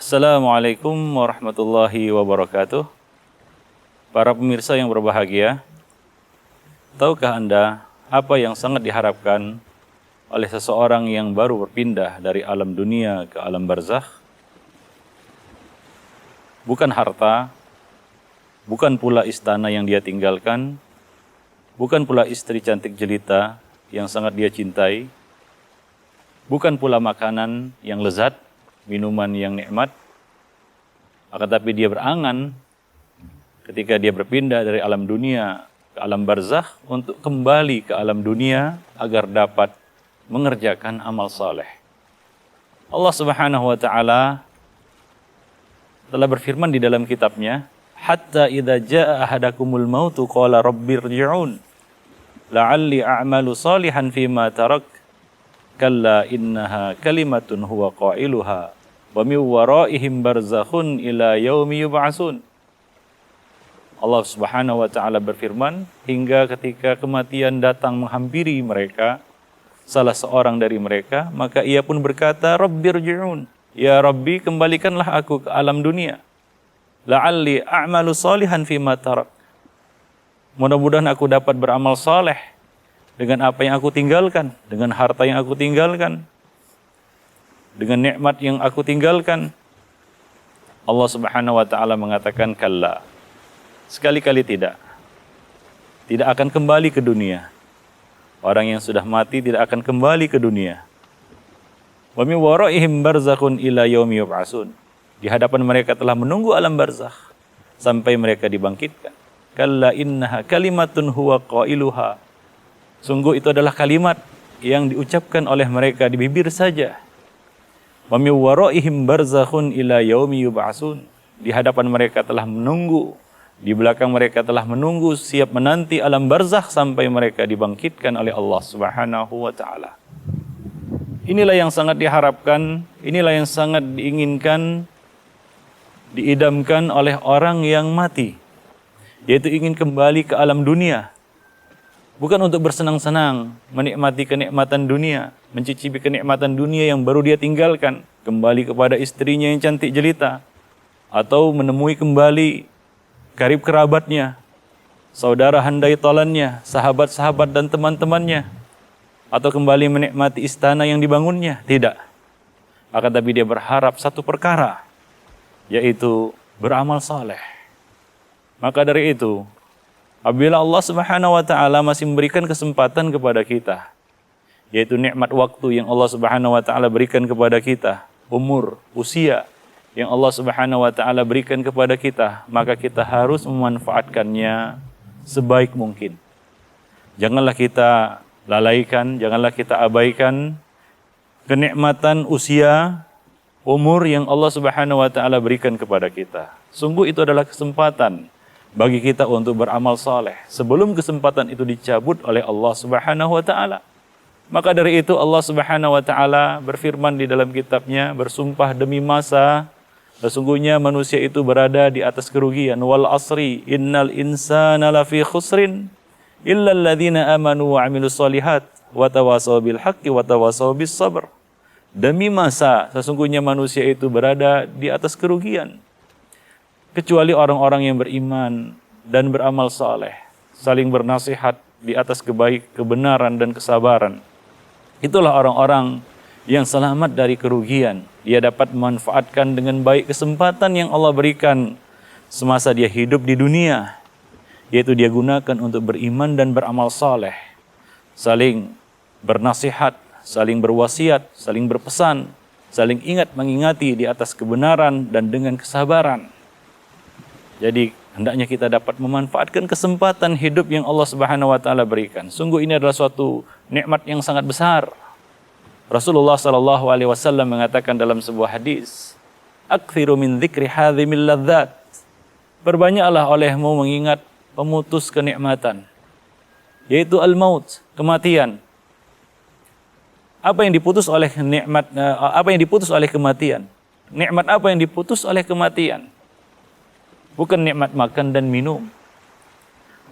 Assalamualaikum warahmatullahi wabarakatuh. Para pemirsa yang berbahagia, tahukah Anda apa yang sangat diharapkan oleh seseorang yang baru berpindah dari alam dunia ke alam barzakh? Bukan harta, bukan pula istana yang dia tinggalkan, bukan pula istri cantik jelita yang sangat dia cintai, bukan pula makanan yang lezat, minuman yang nikmat, akan tapi dia berangan ketika dia berpindah dari alam dunia ke alam barzakh untuk kembali ke alam dunia agar dapat mengerjakan amal saleh. Allah Subhanahu wa taala telah berfirman di dalam kitabnya, hatta idza jaa ahadakumul mautu qala rabbirji'un la'alli a'malu salihan fima tarak kalla innaha kalimatun huwa qailuha wa min waraihim barzakhun ila yaumi yub'atsun. Allah Subhanahu wa taala berfirman, hingga ketika kematian datang menghampiri mereka, salah seorang dari mereka, maka ia pun berkata, rabbirji'un, ya Rabbi, kembalikanlah aku ke alam dunia, la'alli a'malu salihan fima tarak, mudah-mudahan aku dapat beramal saleh dengan apa yang aku tinggalkan, dengan harta yang aku tinggalkan, dengan nikmat yang aku tinggalkan. Allah Subhanahu wa taala mengatakan, kalla, sekali-kali tidak akan kembali ke dunia. Orang yang sudah mati tidak akan kembali ke dunia. Wa min waraihim barzakhun ila yaumi yub'atsun. Di hadapan mereka telah menunggu alam barzakh sampai mereka dibangkitkan. Kalla innaha kalimatun huwa qailuha. Sungguh itu adalah kalimat yang diucapkan oleh mereka di bibir saja. Wa min waraihim barzakhun ila yaumi yub'atsun. Di hadapan mereka telah menunggu, di belakang mereka telah menunggu, siap menanti alam barzakh sampai mereka dibangkitkan oleh Allah Subhanahu wa taala. Inilah yang sangat diharapkan, inilah yang sangat diinginkan, diidamkan oleh orang yang mati, yaitu ingin kembali ke alam dunia. Bukan untuk bersenang-senang, menikmati kenikmatan dunia, mencicipi kenikmatan dunia yang baru dia tinggalkan, kembali kepada istrinya yang cantik jelita, atau menemui kembali karib kerabatnya, saudara handai tolannya, sahabat-sahabat dan teman-temannya, atau kembali menikmati istana yang dibangunnya. Tidak. Akan tapi dia berharap satu perkara, yaitu beramal saleh. Maka dari itu, apabila Allah Subhanahu wa taala masih memberikan kesempatan kepada kita, yaitu nikmat waktu yang Allah Subhanahu wa taala berikan kepada kita, umur, usia yang Allah Subhanahu wa taala berikan kepada kita, maka kita harus memanfaatkannya sebaik mungkin. Janganlah kita lalaikan, janganlah kita abaikan kenikmatan usia, umur yang Allah Subhanahu wa taala berikan kepada kita. Sungguh itu adalah kesempatan bagi kita untuk beramal saleh sebelum kesempatan itu dicabut oleh Allah Subhanahu wa taala. Maka dari itu Allah Subhanahu wa taala berfirman di dalam kitabnya, bersumpah demi masa, sesungguhnya manusia itu berada di atas kerugian. Wal asri innal insana lafi khusrin illa alladhina amanu wa amilus solihat wa tawasaw bil haqqi wa tawasaw bis sabr. Demi masa, sesungguhnya manusia itu berada di atas kerugian, kecuali orang-orang yang beriman dan beramal saleh, saling bernasihat di atas kebenaran dan kesabaran. Itulah orang-orang yang selamat dari kerugian. Dia dapat memanfaatkan dengan baik kesempatan yang Allah berikan semasa dia hidup di dunia, yaitu dia gunakan untuk beriman dan beramal saleh, saling bernasihat, saling berwasiat, saling berpesan, saling ingat mengingati di atas kebenaran dan dengan kesabaran. Jadi hendaknya kita dapat memanfaatkan kesempatan hidup yang Allah Subhanahu wa taala berikan. Sungguh ini adalah suatu nikmat yang sangat besar. Rasulullah sallallahu alaihi wasallam mengatakan dalam sebuah hadis, "Aktsiru min dzikri hadzimil ladzat." Berbanyaklah olehmu mengingat pemutus kenikmatan, yaitu al-maut, kematian. Apa yang diputus oleh nikmat, apa yang diputus oleh kematian? Nikmat apa yang diputus oleh kematian? Bukan nikmat makan dan minum.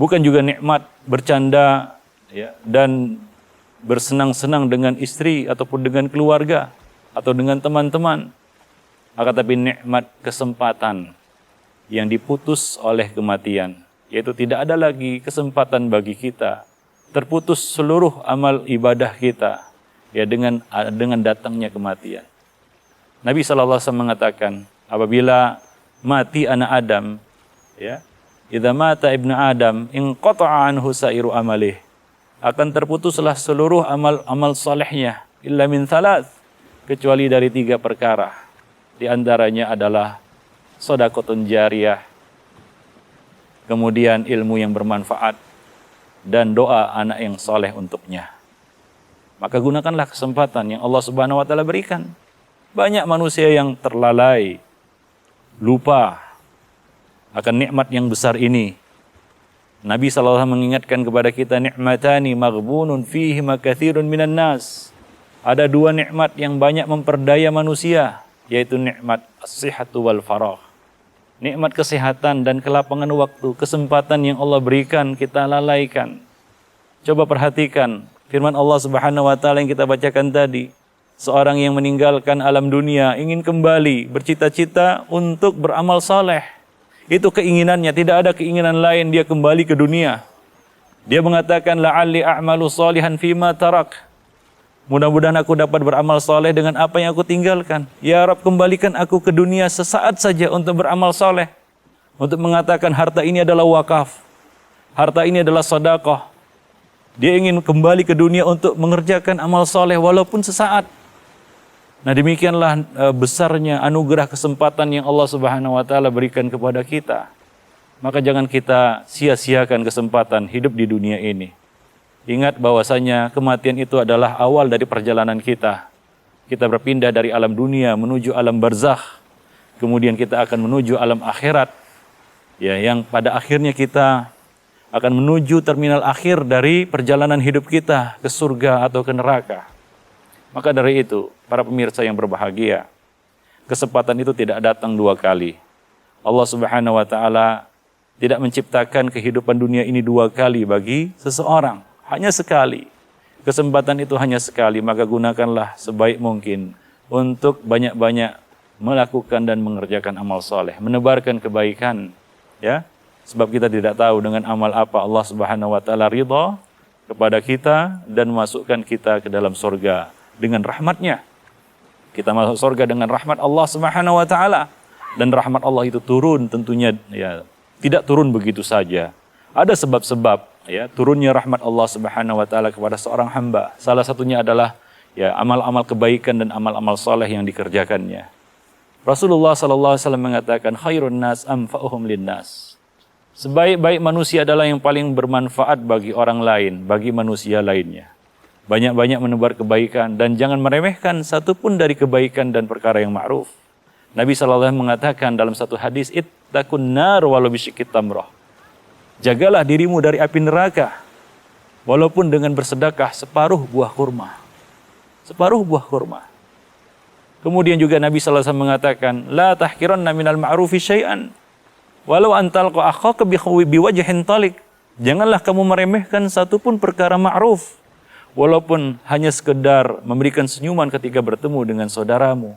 Bukan juga nikmat bercanda ya, dan bersenang-senang dengan istri ataupun dengan keluarga atau dengan teman-teman. akan tapi nikmat kesempatan yang diputus oleh kematian, yaitu tidak ada lagi kesempatan bagi kita, terputus seluruh amal ibadah kita, ya dengan datangnya kematian. Nabi SAW mengatakan, apabila mati anak Adam, ya, idza mata ibnu Adam inqata'a anhu sa'iru amalih, akan terputuslah seluruh amal salehnya, illa min thalath, kecuali dari 3 perkara. Di antaranya adalah shadaqatun jariyah, kemudian ilmu yang bermanfaat, dan doa anak yang soleh untuknya. Maka gunakanlah kesempatan yang Allah Subhanahu wa taala berikan. Banyak manusia yang terlalai, lupa akan nikmat yang besar ini. Nabi SAW mengingatkan kepada kita, nikmatani maghbunun fihima katsirun minan nas. Ada 2 nikmat yang banyak memperdaya manusia, yaitu nikmat as-sihhatu wal faragh. Nikmat kesehatan dan kelapangan waktu, kesempatan yang Allah berikan kita lalaikan. Coba perhatikan firman Allah Subhanahu wa taala yang kita bacakan tadi. Seorang yang meninggalkan alam dunia ingin kembali, bercita-cita untuk beramal saleh. Itu keinginannya, tidak ada keinginan lain dia kembali ke dunia. Dia mengatakan la'alli a'malu salihan fima tarak. Mudah-mudahan aku dapat beramal soleh dengan apa yang aku tinggalkan. Ya Rabb, kembalikan aku ke dunia sesaat saja untuk beramal soleh. Untuk mengatakan harta ini adalah wakaf. Harta ini adalah sedekah. Dia ingin kembali ke dunia untuk mengerjakan amal soleh walaupun sesaat. Nah, demikianlah besarnya anugerah kesempatan yang Allah Subhanahu wa taala berikan kepada kita. Maka jangan kita sia-siakan kesempatan hidup di dunia ini. Ingat bahwasanya kematian itu adalah awal dari perjalanan kita. Kita berpindah dari alam dunia menuju alam barzakh. Kemudian kita akan menuju alam akhirat. Ya, yang pada akhirnya kita akan menuju terminal akhir dari perjalanan hidup kita ke surga atau ke neraka. Maka dari itu, para pemirsa yang berbahagia, kesempatan itu tidak datang 2 kali. Allah Subhanahu wa taala tidak menciptakan kehidupan dunia ini 2 kali bagi seseorang. Hanya sekali. Kesempatan itu hanya sekali, maka gunakanlah sebaik mungkin untuk banyak-banyak melakukan dan mengerjakan amal soleh, menebarkan kebaikan, ya. Sebab kita tidak tahu dengan amal apa Allah Subhanahu wa taala ridha kepada kita dan memasukkan kita ke dalam surga dengan rahmatnya. Kita masuk surga dengan rahmat Allah Subhanahu wa taala, dan rahmat Allah itu turun tentunya, ya, tidak turun begitu saja. Ada sebab-sebab, ya, turunnya rahmat Allah Subhanahu wa taala kepada seorang hamba. Salah satunya adalah, ya, amal-amal kebaikan dan amal-amal soleh yang dikerjakannya. Rasulullah sallallahu alaihi wasallam mengatakan, khairun nas anfa'uhum linnas. Sebaik-baik manusia adalah yang paling bermanfaat bagi orang lain, bagi manusia lainnya. Banyak-banyak menebar kebaikan dan jangan meremehkan satupun dari kebaikan dan perkara yang ma'ruf. Nabi sallallahu alaihi wasallam mengatakan dalam satu hadis, ittaqun nar walau bisyikit tamrah. Jagalah dirimu dari api neraka, walaupun dengan bersedekah separuh buah kurma. Separuh buah kurma. Kemudian juga Nabi SAW mengatakan, la tahkiranna minal ma'rufi syai'an, walau antalqa akhaka biwajhin talik. Janganlah kamu meremehkan satupun perkara ma'ruf, walaupun hanya sekedar memberikan senyuman ketika bertemu dengan saudaramu.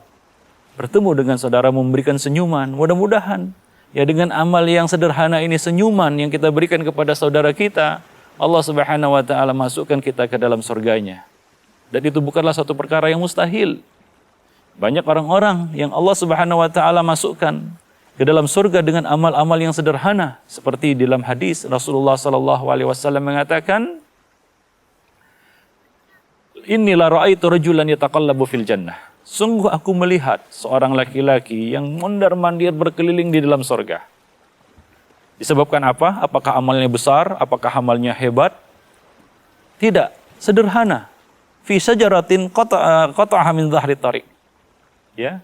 Bertemu dengan saudaramu memberikan senyuman, mudah-mudahan, ya, dengan amal yang sederhana ini, senyuman yang kita berikan kepada saudara kita, Allah Subhanahu wa taala masukkan kita ke dalam surganya. Dan itu bukanlah satu perkara yang mustahil. Banyak orang-orang yang Allah Subhanahu wa taala masukkan ke dalam surga dengan amal-amal yang sederhana, seperti dalam hadis Rasulullah sallallahu alaihi wasallam mengatakan, "Inni la ra'aitu rajulan yataqallabu fil jannah." Sungguh aku melihat seorang laki-laki yang mondar-mandir berkeliling di dalam surga. Disebabkan apa? Apakah amalnya besar? Apakah amalnya hebat? Tidak, sederhana. Fi sajaratin qata'aha min dhahri tariq. Ya.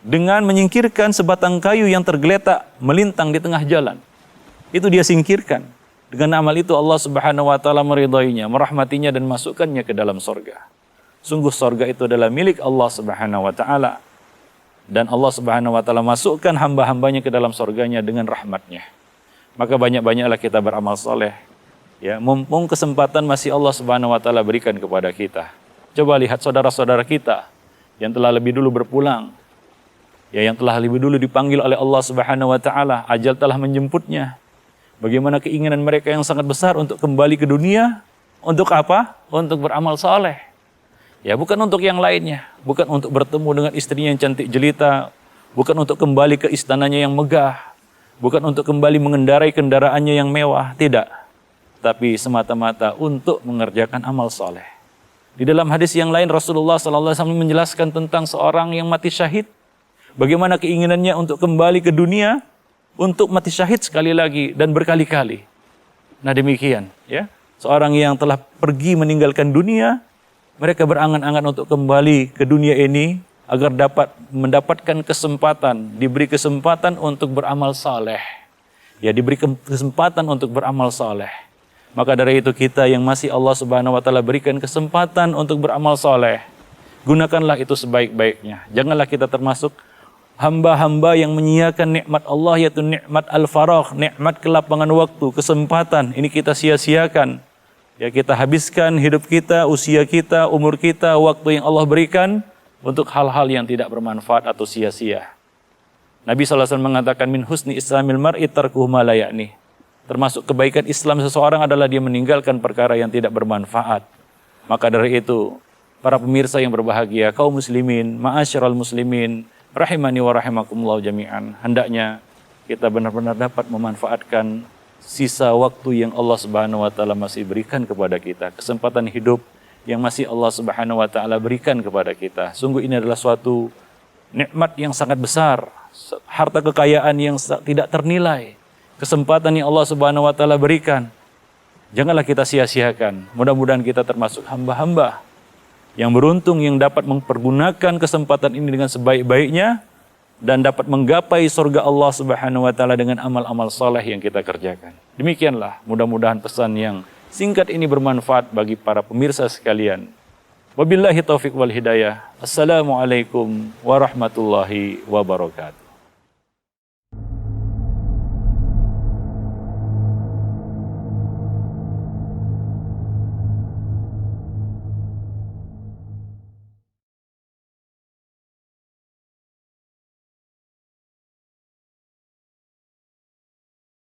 Dengan menyingkirkan sebatang kayu yang tergeletak melintang di tengah jalan. Itu dia singkirkan. Dengan amal itu Allah Subhanahu wa taala meridainya, merahmatinya dan masukkannya ke dalam surga. Sungguh surga itu adalah milik Allah Subhanahu wa taala. Dan Allah Subhanahu wa taala masukkan hamba-hambanya ke dalam surganya dengan rahmatnya. Maka banyak-banyaklah kita beramal soleh. Ya, mumpung kesempatan masih Allah Subhanahu wa taala berikan kepada kita. Coba lihat saudara-saudara kita yang telah lebih dulu berpulang. Ya, yang telah lebih dulu dipanggil oleh Allah Subhanahu wa taala, ajal telah menjemputnya. Bagaimana keinginan mereka yang sangat besar untuk kembali ke dunia, untuk apa? Untuk beramal soleh. Ya, bukan untuk yang lainnya, bukan untuk bertemu dengan istrinya yang cantik jelita, bukan untuk kembali ke istananya yang megah, bukan untuk kembali mengendarai kendaraannya yang mewah, tidak. Tapi semata-mata untuk mengerjakan amal soleh. Di dalam hadis yang lain Rasulullah SAW menjelaskan tentang seorang yang mati syahid. Bagaimana keinginannya untuk kembali ke dunia, untuk mati syahid sekali lagi dan berkali-kali. Nah demikian, ya. Seorang yang telah pergi meninggalkan dunia, mereka berangan-angan untuk kembali ke dunia ini agar dapat mendapatkan kesempatan, diberi kesempatan untuk beramal saleh. Ya, diberi kesempatan untuk beramal saleh. Maka dari itu kita yang masih Allah Subhanahu wa taala berikan kesempatan untuk beramal saleh, gunakanlah itu sebaik-baiknya. Janganlah kita termasuk hamba-hamba yang menyia-nyiakan nikmat Allah, yaitu nikmat al-faragh, nikmat kelapangan waktu, kesempatan. Ini kita sia-siakan. Ya, kita habiskan hidup kita, usia kita, umur kita, waktu yang Allah berikan untuk hal-hal yang tidak bermanfaat atau sia-sia. Nabi SAW mengatakan, min husni islamil mar'i tarkuhu ma la ya'ni. Termasuk kebaikan Islam seseorang adalah dia meninggalkan perkara yang tidak bermanfaat. Maka dari itu, para pemirsa yang berbahagia, kaum muslimin, ma'asyiral muslimin, rahimani wa rahimakumullah jami'an. Hendaknya kita benar-benar dapat memanfaatkan sisa waktu yang Allah Subhanahu wa taala masih berikan kepada kita, kesempatan hidup yang masih Allah Subhanahu wa taala berikan kepada kita. Sungguh ini adalah suatu nikmat yang sangat besar, harta kekayaan yang tidak ternilai, kesempatan yang Allah Subhanahu wa taala berikan. Janganlah kita sia-siakan. Mudah-mudahan kita termasuk hamba-hamba yang beruntung yang dapat mempergunakan kesempatan ini dengan sebaik-baiknya dan dapat menggapai surga Allah Subhanahu wa taala dengan amal-amal soleh yang kita kerjakan. Demikianlah, mudah-mudahan pesan yang singkat ini bermanfaat bagi para pemirsa sekalian. Wabillahi taufiq wal hidayah. Assalamualaikum warahmatullahi wabarakatuh.